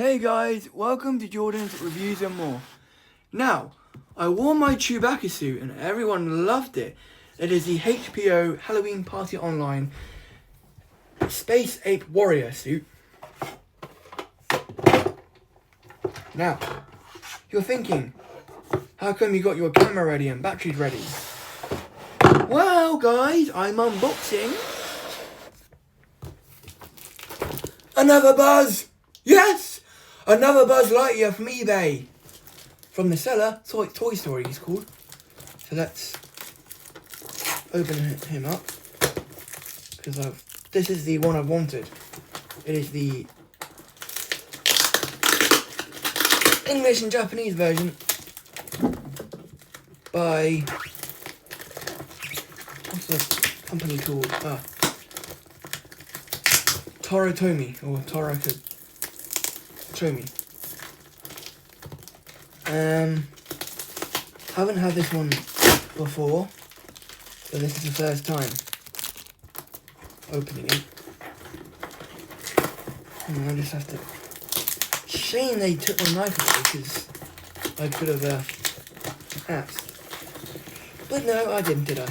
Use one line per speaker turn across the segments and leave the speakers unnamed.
Hey guys, welcome to Jordan's Reviews and More. Now, I wore my Chewbacca suit and everyone loved it. It is the HBO Halloween Party Online Space Ape Warrior suit. Now, you're thinking, how come you got your camera ready and batteries ready? Well guys, I'm unboxing another Buzz! Yes! Another Buzz Lightyear from eBay. From the seller, Toy Story he's called. So let's open him up. Because this is the one I've wanted. It is the English and Japanese version by, what's the company called? Tomy. Haven't had this one before, so this is the first time opening it. And I just have to. Shame they took my knife away because I could have asked. But no, I didn't, did I?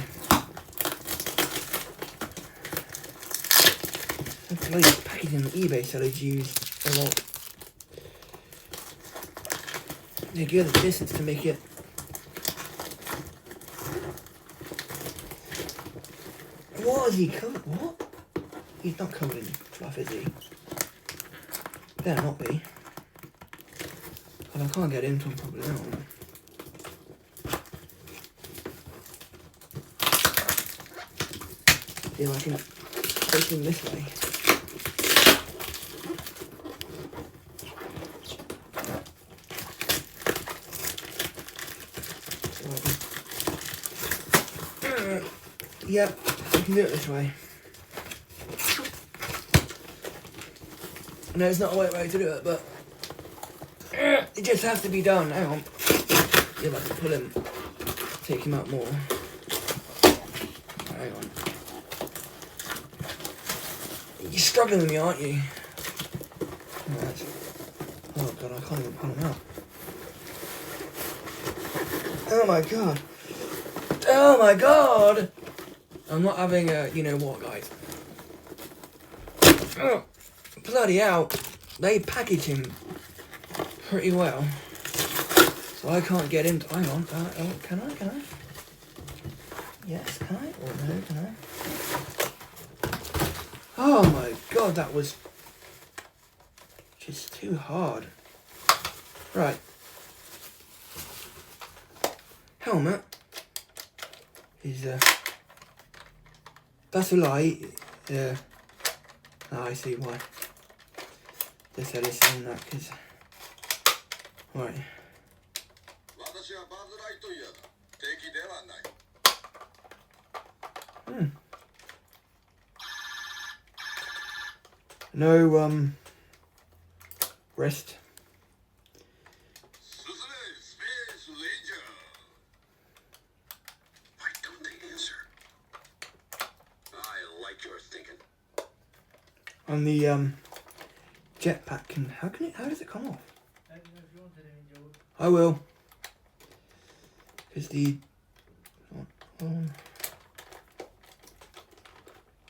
That's like packaging that eBay sellers use a lot. They go the distance to make it. What is he covered? What? He's not covered in fluff, is he? Better not be. But I can't get into him properly now. See if I can take him this way. Yep, I can do it this way. No, it's not the right way to do it, but it just has to be done. Hang on. You'll have to pull him, take him out more. Hang on. You're struggling with me, aren't you? Oh god, I can't even pull him out. Oh my god. Oh my god! I'm not having a, you know what, guys. Oh, bloody hell. They package him pretty well. So I can't get into... Hang on. Can I? Yes, can I? Or no, can I? Oh my god, that was just too hard. Right. Helmet is that's a lie. I see why they said it's on that, because right. No wrist. On the jetpack, how does it come off? I will. Because the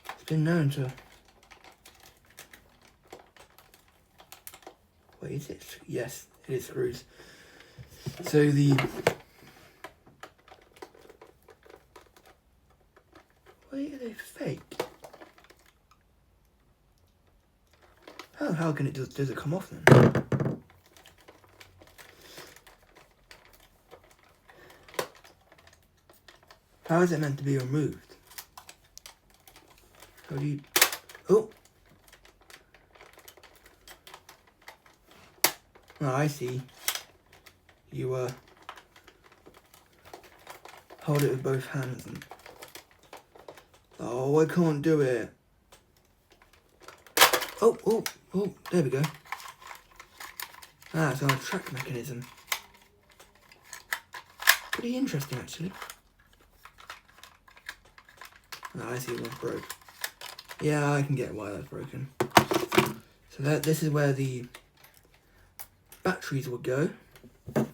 it's been known to. Wait, is it? Yes, it is screws. So the. Wait, are they fake? How can it does it come off then? How is it meant to be removed? How do you... Oh! Oh, I see. You hold it with both hands and... Oh, I can't do it. Oh, there we go. It's on a track mechanism. Pretty interesting, actually. Oh, I see one broke. Yeah, I can get why that's broken. So this is where the batteries would go. I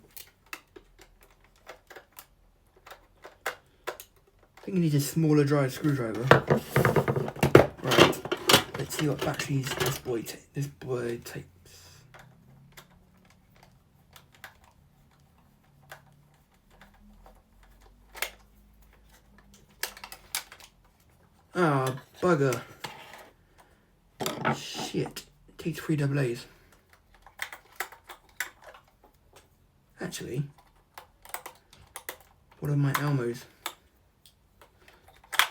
think you need a smaller dry screwdriver. Right, let's see what batteries this boy takes. Ah, bugger. Shit. It takes 3 AA's. Actually, what are my Almos?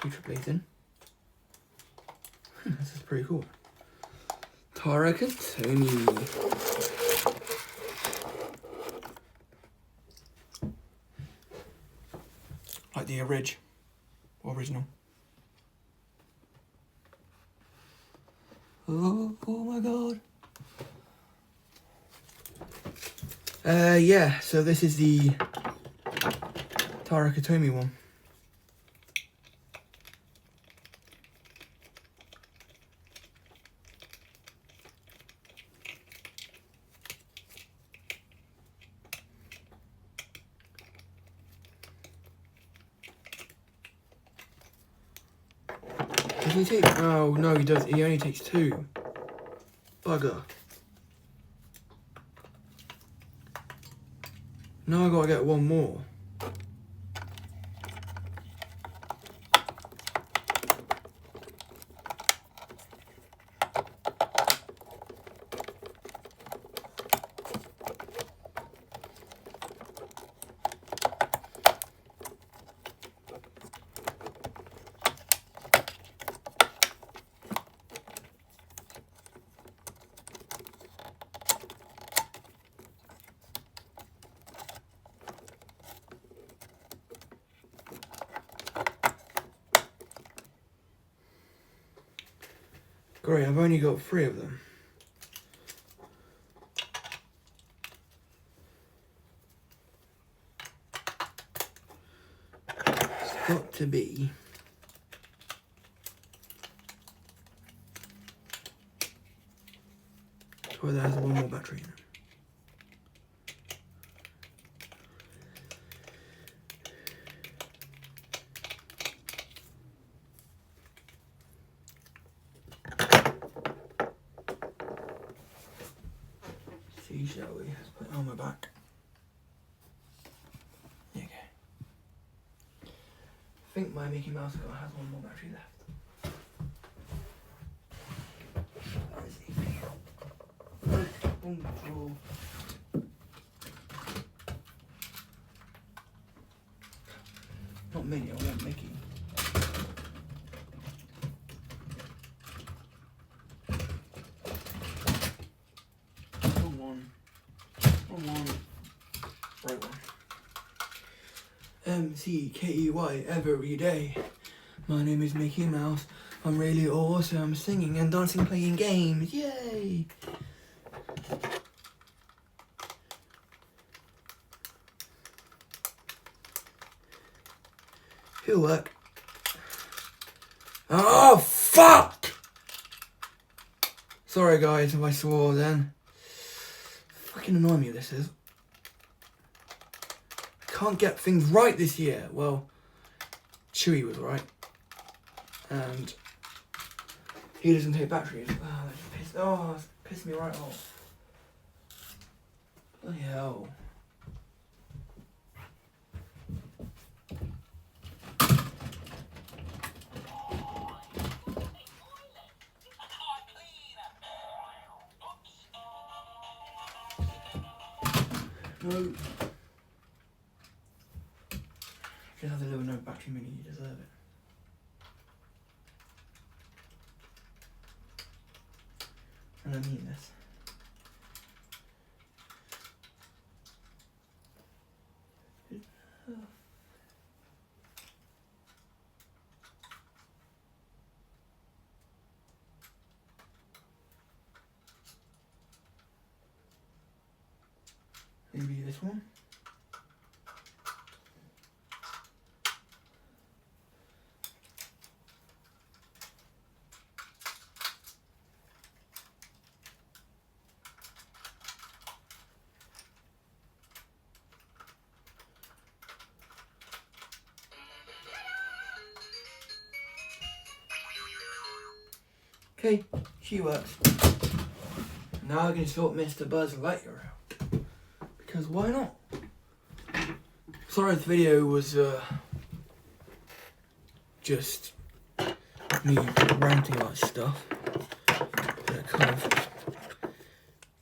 3 AA's in. This is pretty cool. Tarakatomi. Like the original. Oh my god. Yeah, so this is the Tarakatomi one. Does he take? Oh no, he does. He only takes 2. Bugger. Now I gotta get 1 more. Great, I've only got 3 of them. It's got to be so there's 1 more battery in it. See, shall we? Let's put it on my back. There you go. I think my Mickey Mouse car has 1 more battery left. Where is he? Not Minnie, I want Mickey. Right one. MCKEY every day. My name is Mickey Mouse. I'm really awesome, singing and dancing, playing games. Yay! He'll work. Oh, fuck! Sorry guys if I swore then. Fucking annoying me this is. I can't get things right this year. Well, Chewy was right. And he doesn't take batteries. Oh, that's pissed me right off. Bloody hell. No. Just have a little no battery mini, you deserve it. And I mean this. Maybe this one. Okay, she works. Now we're going to sort Mr. Buzz Lightyear out. Because why not? Sorry if the video was just me ranting about stuff. That kind of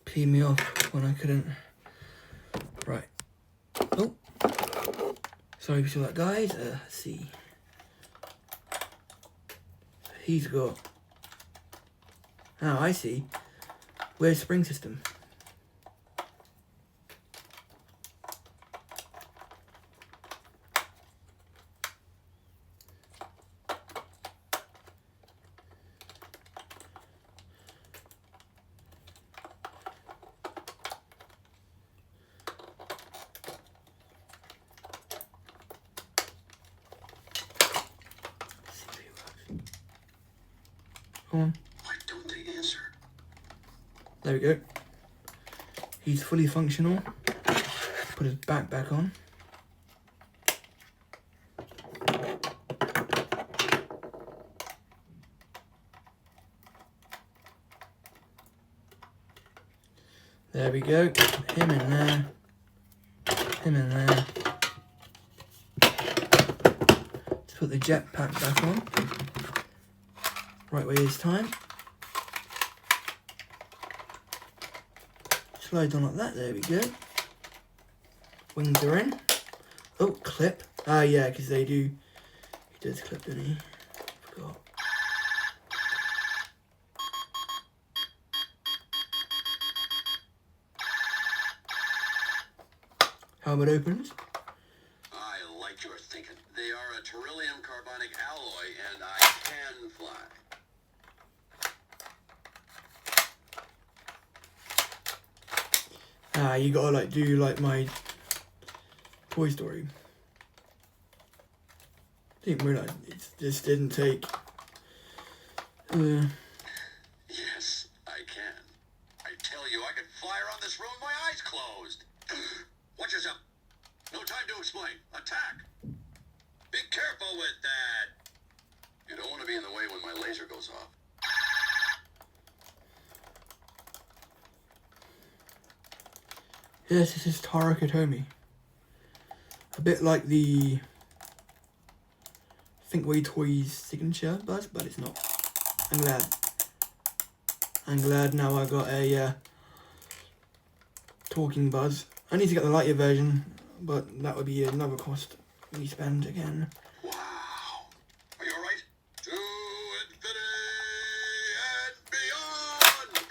peed me off when I couldn't. Right. Oh. Sorry if you saw that, guys. Let's see. He's got... Oh, I see. Where's spring system? Come on.
Why don't they answer?
There we go. He's fully functional. Put his back on. There we go. Him in there. Him in there. Let's put the jetpack back on. Right way this time. Slides on like that, there we go. Wings are in. Oh, clip. Ah, yeah, because they do. He does clip, doesn't he? Forgot. How it opens.
I like your thinking. They are a beryllium carbonic alloy, and I can fly.
Ah, you gotta like do like my Toy Story. Didn't realize it just didn't take.
Yes, I can. I tell you, I could fly around this room with my eyes closed. Watch yourself. No time to explain. Attack. Be careful with that. You don't want to be in the way when my laser goes off.
Yes, this is Tara Katomi. A bit like the Thinkway Toys signature Buzz, but it's not. I'm glad. I'm glad now I got a talking Buzz. I need to get the Lightyear version, but that would be another cost we spend again.
Wow. Are you alright? To infinity and beyond!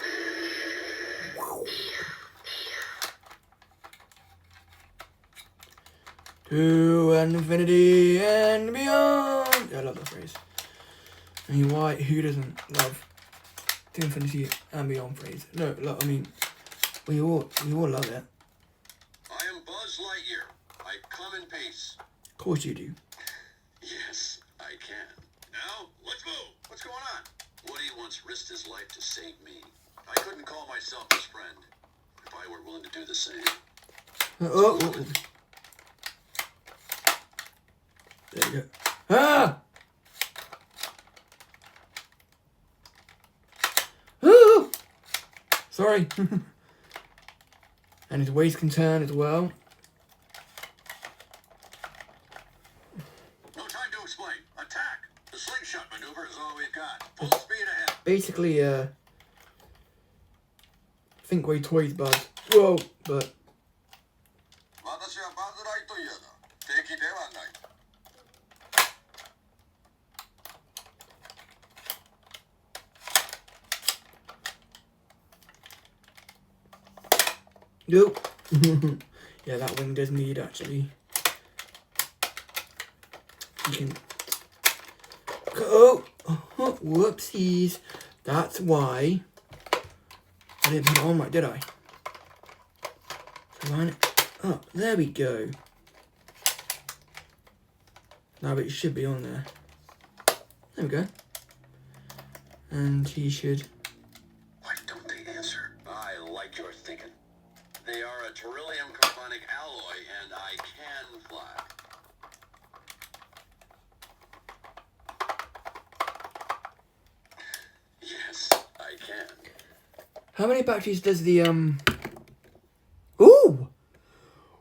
To infinity and beyond. Yeah, I love that phrase. I mean, why? Who doesn't love the infinity and beyond phrase? No, I mean, we all love it.
I am Buzz Lightyear. I come in peace.
Of course you do.
Yes, I can. Now, let's move. What's going on? Woody once risked his life to save me. I couldn't call myself his friend if I were willing to do the same.
Oh. There you go. Ah! Ooh! Sorry. And his waist can turn as well.
No time to explain. Attack! The slingshot maneuver is all we've got. Full speed ahead.
Basically, Thinkway Toys Buzz. Whoa, but... Nope. Yeah, that wing does need actually. You can. Oh, whoopsies. That's why I didn't put it on right, did I? So line it up. There we go. Now it should be on there. There we go. And he should.
Why don't they answer? I like your thinking. They are a beryllium carbonic alloy, and I can fly. Yes,
How many batteries does the Ooh!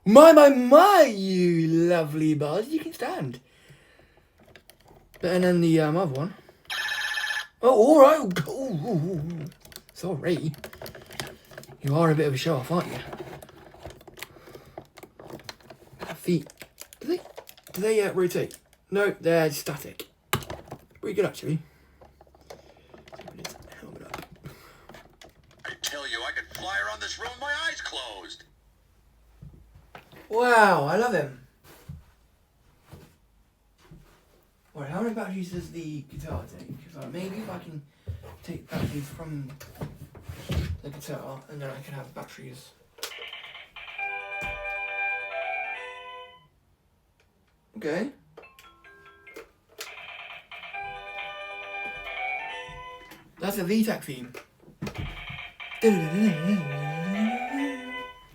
My, you lovely buzz. You can stand. Better than the other one. Oh, alright. Ooh. Sorry. You are a bit of a show off, aren't you? Feet. Do they rotate? No, they're static. Pretty good, actually. Helmet up.
I tell you, I could fly around this room with my eyes closed.
Wow, I love him. Alright, how many batteries does the guitar take? Because maybe if I can take batteries from the guitar, and then I can have batteries. Okay. That's a VTAC theme.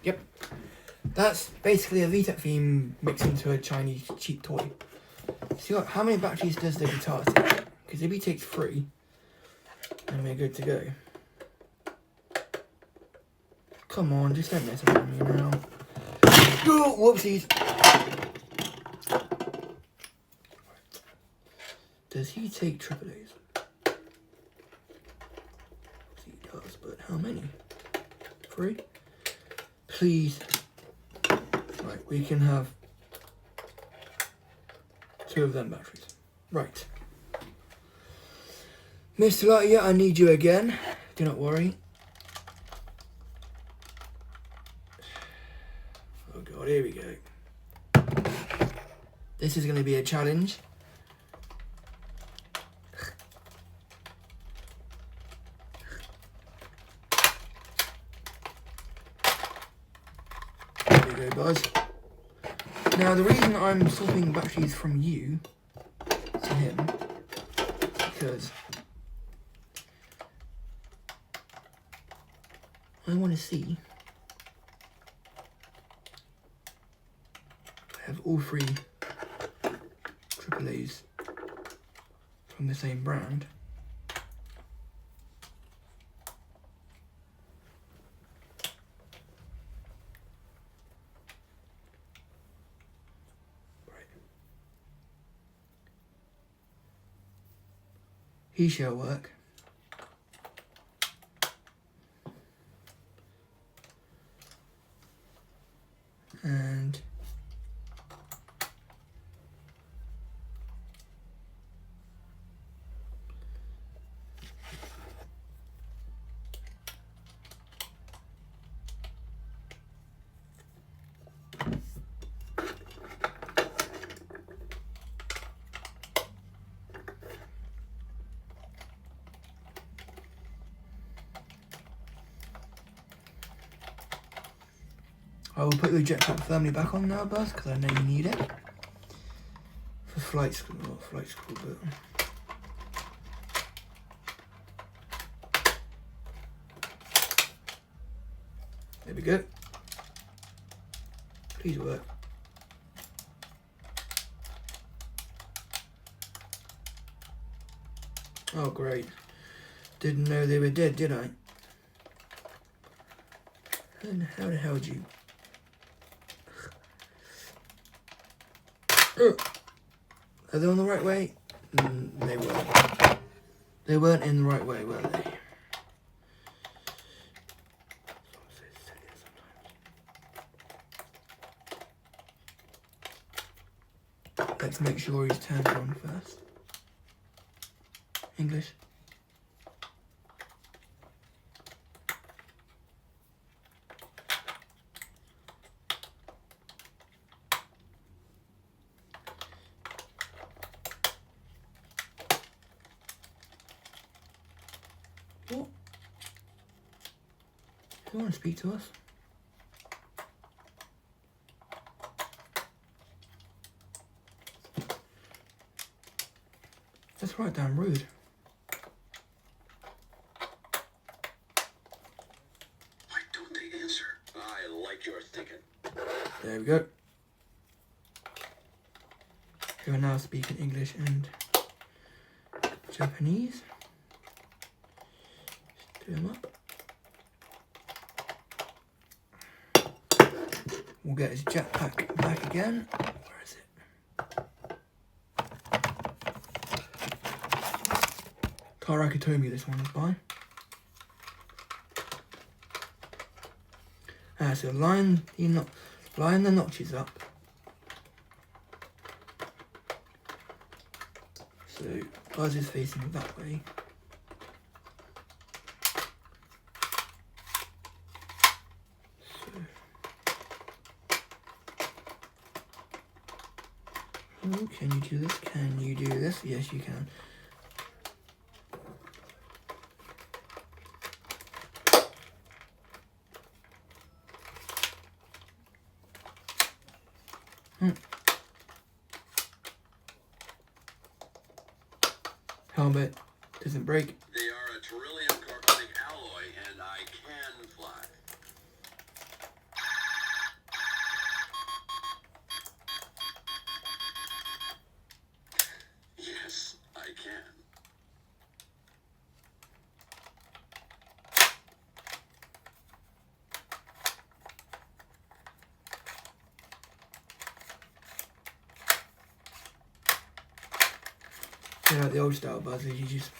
Yep. That's basically a VTAC theme mixed into a Chinese cheap toy. So how many batteries does the guitar take? Because if he takes 3, then we're good to go. Come on, just don't mess around with me now. Oh, whoopsies. Does he take AAAs? He does, but how many? 3? Please. Right, we can have 2 of them batteries. Right. Mr. Lightyear, I need you again. Do not worry. Oh god, here we go. This is going to be a challenge. There we go, Buzz. Now, the reason I'm swapping batteries from you to him is because I want to see I have all 3 AAAs from the same brand. He shall work. And I will put your jetpack firmly back on now, Buzz, because I know you need it. For flight school, not flight school, but... There we go. Please work. Oh, great. Didn't know they were dead, did I? And how the hell did you... Are they on the right way? They weren't. They weren't in the right way, were they? Let's make sure he's turned on first. English. What? Do you want to speak to us? That's right, damn rude.
Why don't they answer? I like your thinking.
There we go. We are now speaking English and Japanese. Just do them up. We'll get his jetpack back again. Where is it? Tarakatomi, this one is by. So line the notches up. So Buzz is facing that way. Oh, can you do this? Can you do this? Yes, you can. Helmet doesn't break.
They are a beryllium carbonic alloy, and I can fly. Yes, I can.
Yeah, like the old style buzzers, you just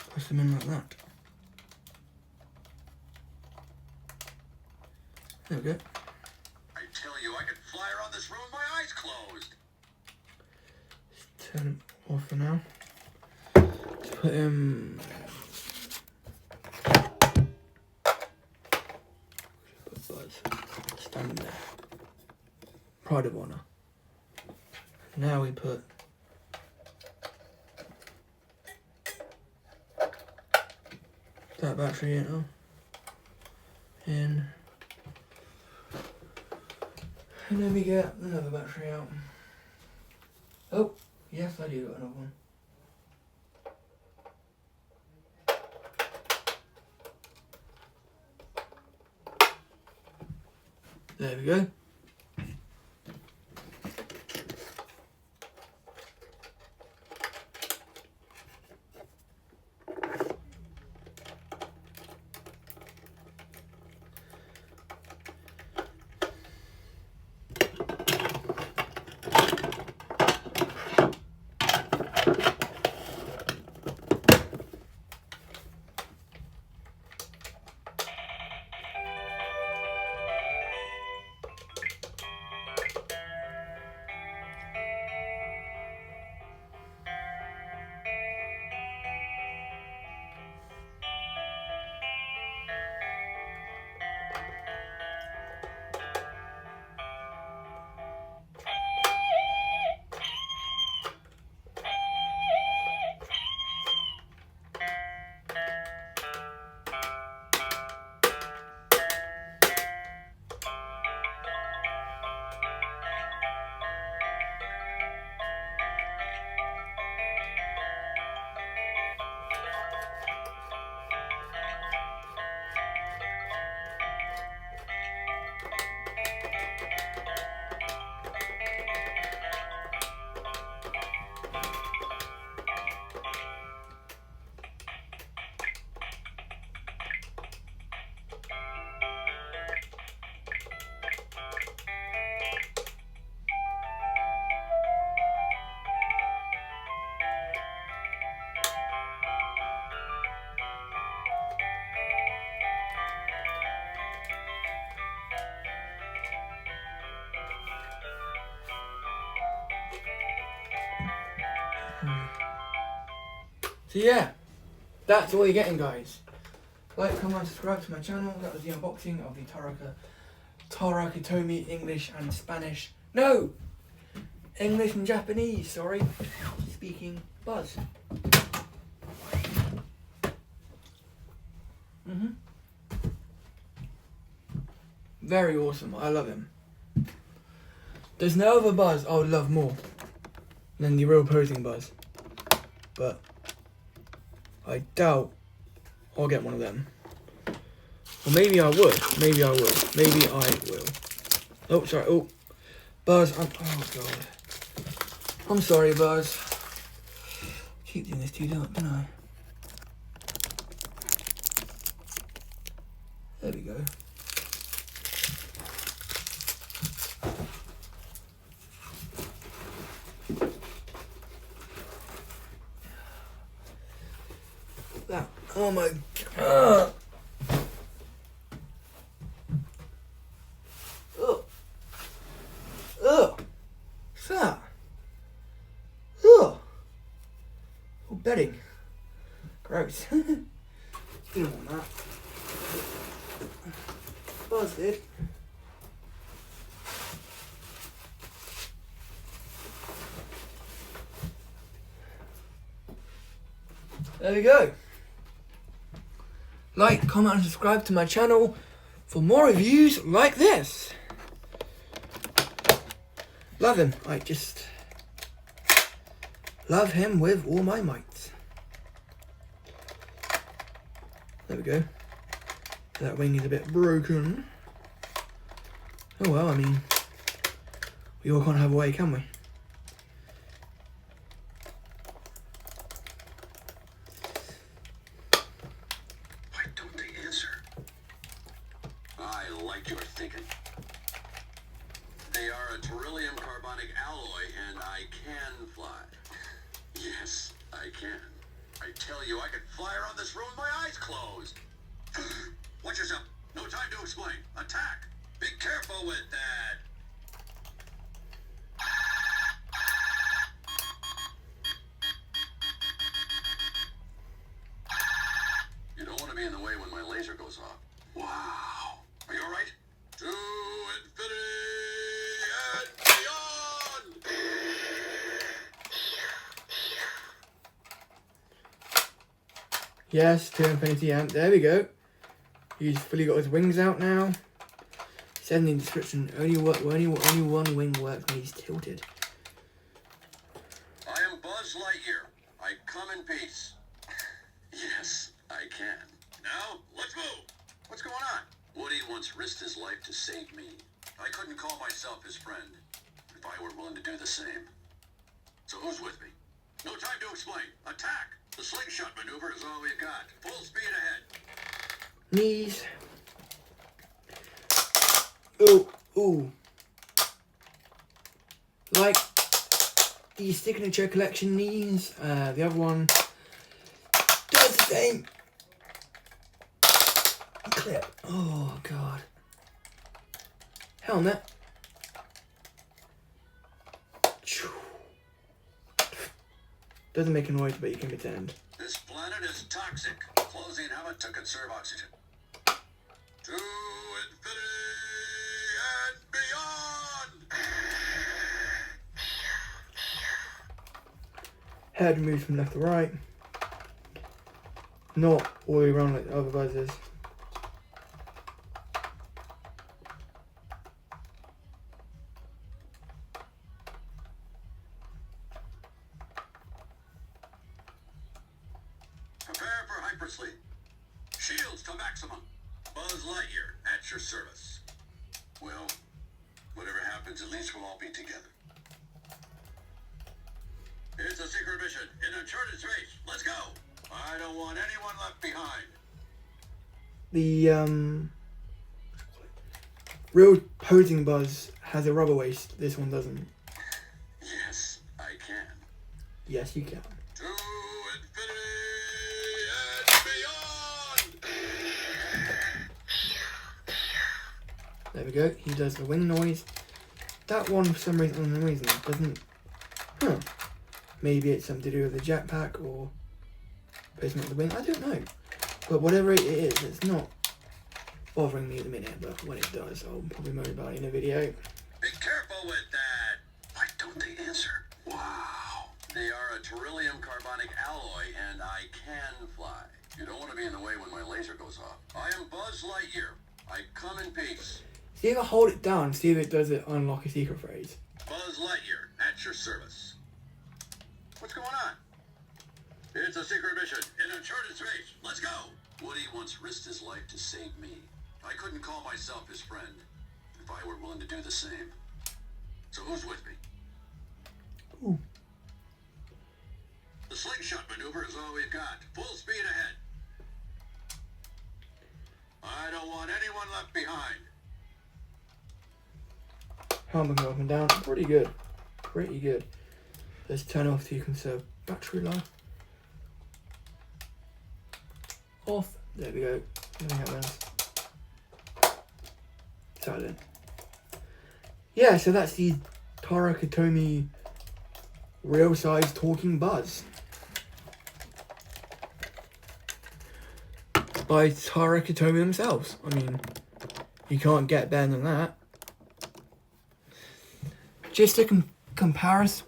press them in like that. There we go.
I tell you, I could fly around this room with my eyes closed.
Just turn him off for now. Let's put him. Put Buzz. Stand there. Pride of Honor. Now we put. That battery in, and then we get another battery out. Oh, yes, I do got another one. There we go. So yeah, that's all you're getting, guys. Like, comment, subscribe to my channel. That was the unboxing of the Tarakatomi English and Spanish. No! English and Japanese, sorry. Speaking Buzz. Very awesome. I love him. There's no other Buzz I would love more than the real posing Buzz. But I doubt I'll get one of them. Or maybe I would. Maybe I will. Maybe I will. Oh, sorry. Oh, Buzz. Oh, God. I'm sorry, Buzz. Keep doing this to you, don't I? There we go. Oh my god. Ugh. Ugh. What's that? Ugh. Oh, bedding. Gross. You don't want that. Buzz did. There we go. Like, comment and subscribe to my channel for more reviews like this. Love him. I just love him with all my might. There we go. That wing is a bit broken. Oh well, I mean, we all can't have a way, can we?
Why don't they answer? I like your thinking. They are a beryllium carbonic alloy, and I can fly. Yes, I can. I tell you, I can fly around this room with my eyes closed. Watch yourself. No time to explain. Attack. Be careful with that. You don't want to be in the way when my laser goes off. Wow. Are you all right? To infinity and beyond.
Yes, to infinity and there we go. He's fully got his wings out now. It said in the description, only one wing works when he's tilted.
I am Buzz Lightyear. I come in peace. Yes, I can. Now, let's move. What's going on? Woody once risked his life to save me. I couldn't call myself his friend if I were willing to do the same. So who's with me? No time to explain. Attack! The slingshot maneuver is all we've got. Full speed ahead.
Knees. Oh, ooh. Like the signature collection knees. The other one does the same. Clip. Oh god. Helmet. Doesn't make a noise, but you can pretend.
This planet is toxic. Closing helmet to conserve oxygen. To infinity and beyond.
Head moves from left to right. Not all the way around like the other buzzers.
Prepare for hypersleep. Shields to maximum. Buzz Lightyear at your service. Well, whatever happens, at least we'll all be together. It's a secret mission in uncharted space. Let's go. I don't want anyone left behind.
The real posing Buzz has a rubber waist. This one doesn't.
Yes, I can.
Yes, you can.
To infinity and beyond.
There we go. He does the wing noise. That one, for some reason, doesn't. Huh. Maybe it's something to do with the jetpack or placement of the wing. I don't know. But whatever it is, it's not bothering me at the minute. But when it does, I'll probably moan about it in a video.
Be careful with that. Why don't they answer? Wow. They are a beryllium carbonic alloy, and I can fly. You don't want to be in the way when my laser goes off. I am Buzz Lightyear. I come in peace.
See if I hold it down, see if it does it unlock a secret phrase.
Buzz Lightyear at your service. What's going on? It's a secret mission in uncharted space. Let's go. Woody once risked his life to save me. I couldn't call myself his friend if I were willing to do the same. So who's with me?
Ooh.
The slingshot maneuver is all we've got. Full speed ahead. I don't want anyone left behind.
Helmet go up and down. Pretty good. Pretty good. Let's turn off so you can conserve battery life. off. There we go. Nothing happens. Silent. Yeah, so that's the Tarakatomi real size talking buzz by Tarakatomi themselves. I mean, you can't get better than that. Just a comparison.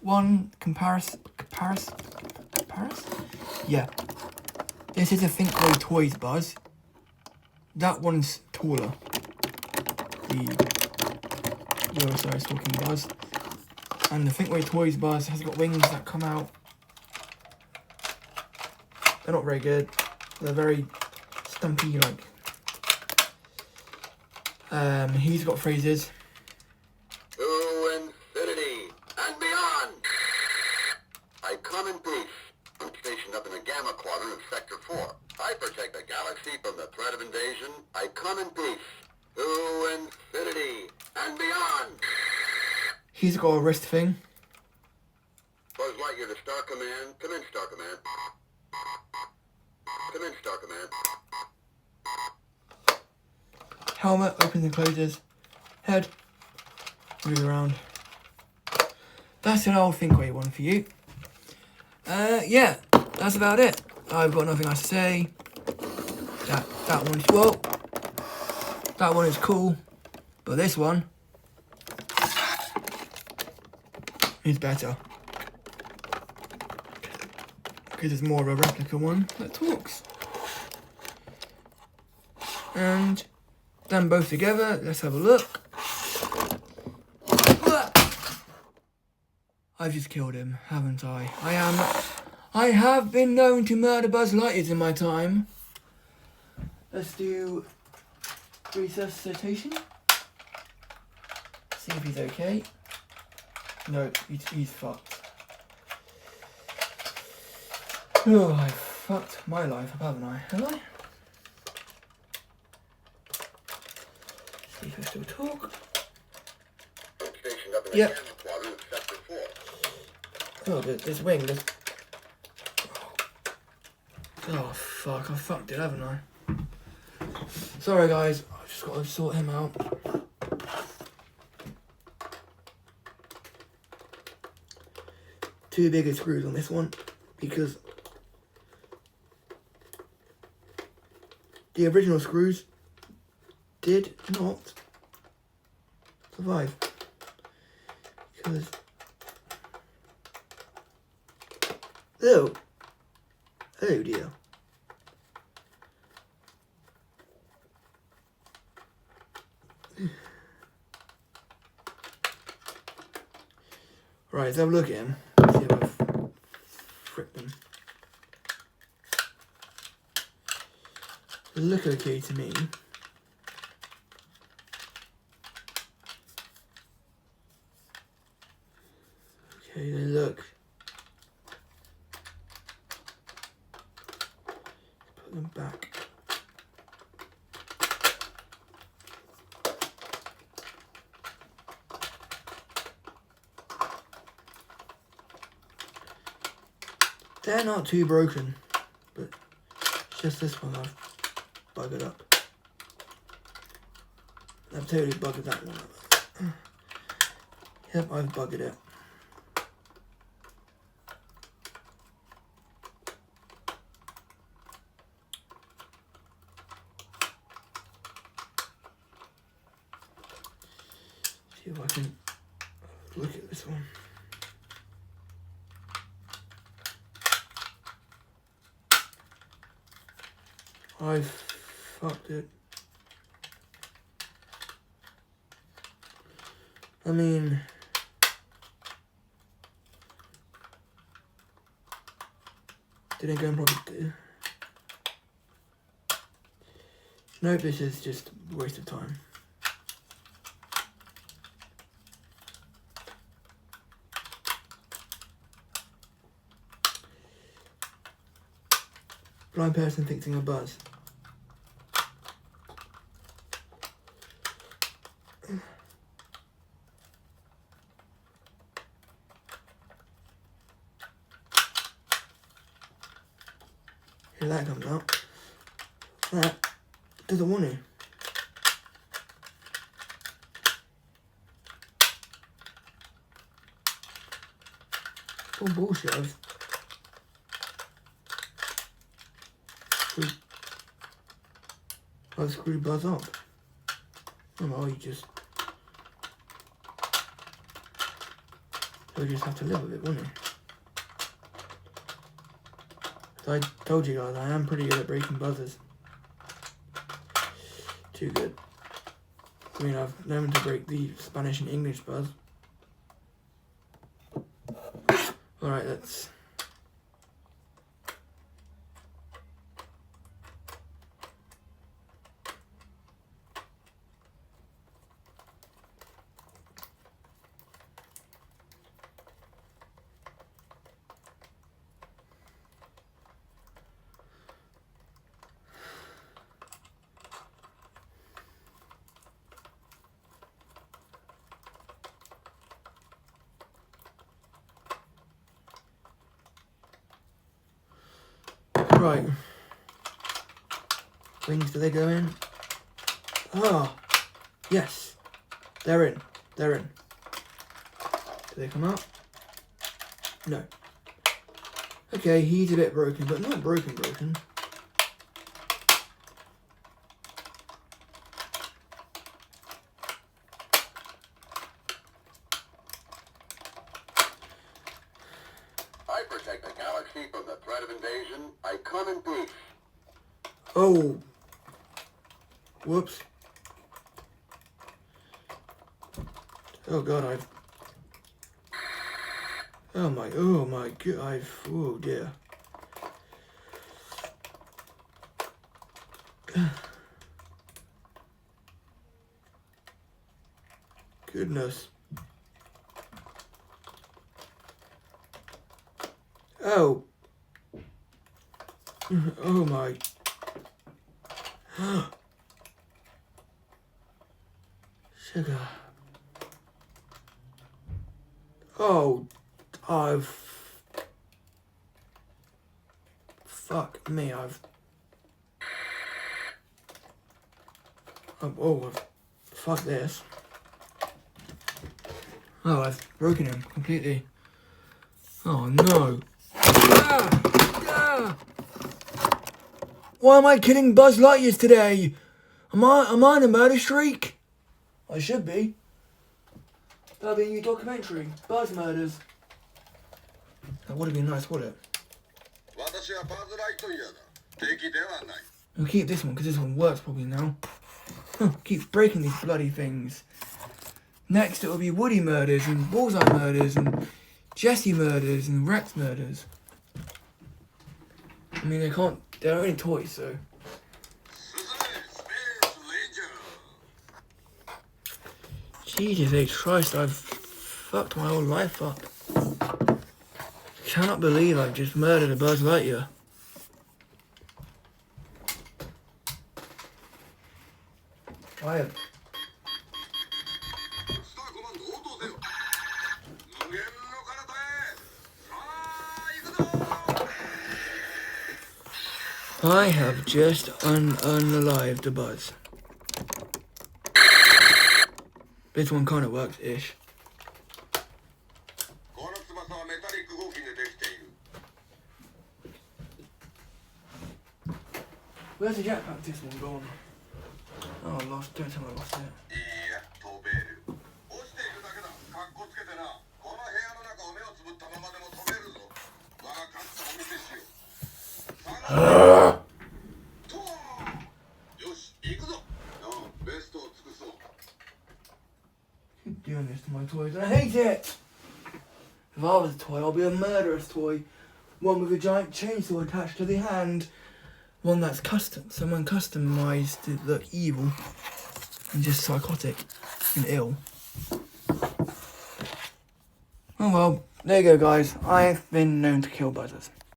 Yeah. This is a Thinkway Toys buzz. That one's taller. The real size talking buzz. And the Thinkway Toys buzz has got wings that come out. They're not very good. They're very stumpy, like. He's got phrases.
To infinity and beyond. I come in peace. I'm stationed up in the Gamma Quadrant of Sector 4. I protect the galaxy from the threat of invasion. I come in peace. To infinity and beyond.
He's got a wrist thing.
Buzz Lightyear to Star Command. Come in, Star Command. Come in, Star Command.
Helmet opens and closes. Head moves around. That's an old Thinkway one for you. Yeah, that's about it. I've got nothing else to say. That one is cool, but this one is better because it's more of a replica one that talks. And them both together, let's have a look. I've just killed him, haven't I? I have been known to murder Buzz Lightyear in my time. Let's do resuscitation. See if he's okay. No, he's fucked. Oh, I fucked my life up, haven't I? Have I? See if I still talk. Yep. Oh, this wing, this... Oh, fuck, I fucked it, haven't I? Sorry, guys, I've just got to sort him out. Two bigger screws on this one, because the original screws did not survive. Because... Oh dear. Right, let's have a look at him. See if I've fricked him. They look okay to me. Okay, they look. Put them back. They're not too broken, but it's just this one I've buggered up. I've totally buggered that one up. Yep, I've buggered it. See if I can look at this one. I've fucked it. I mean... Didn't go and probably do. Nope, this is just a waste of time. Blind person fixing a buzz. Here that comes out. That doesn't want to. Oh bullshit, I've screwed Buzz up. Oh well, you just... He'll just have to live with it, won't he? So I told you guys, I am pretty good at breaking buzzers. Too good. I mean, I've known to break the Spanish and English buzz. Alright, let's... Right. Wings, do they go in? Ah, yes. They're in. They're in. Do they come out? No. Okay, he's a bit broken, but not broken.
I protect the galaxy from the threat of invasion. I come in peace.
Oh. Whoops. Oh god, oh my god, oh dear. Goodness. Oh. Oh my. Sugar. Oh, fuck me, fuck this. Oh, I've broken him completely. Oh no. Why am I killing Buzz Lightyear today? Am I on a murder streak? I should be. That'll be a new documentary. Buzz murders. That would have been nice, wouldn't it? We'll keep this one because this one works probably now. Keeps breaking these bloody things. Next it will be Woody murders and Bullseye murders and Jesse murders and Rex murders. I mean, they're only toys, so. Jesus H. Christ, I've fucked my whole life up. Cannot believe I've just murdered a Buzz Lightyear. I have. I have just unalived a Buzz. This one kind of works-ish. Where's the jetpack? This one gone. Oh, I lost. Don't tell me I lost it. Keep doing this to my toys and I hate it! If I was a toy, I'll be a murderous toy. One with a giant chainsaw attached to the hand. One that's someone customized to look evil and just psychotic and ill. Oh well, there you go guys. I've been known to kill buzzers.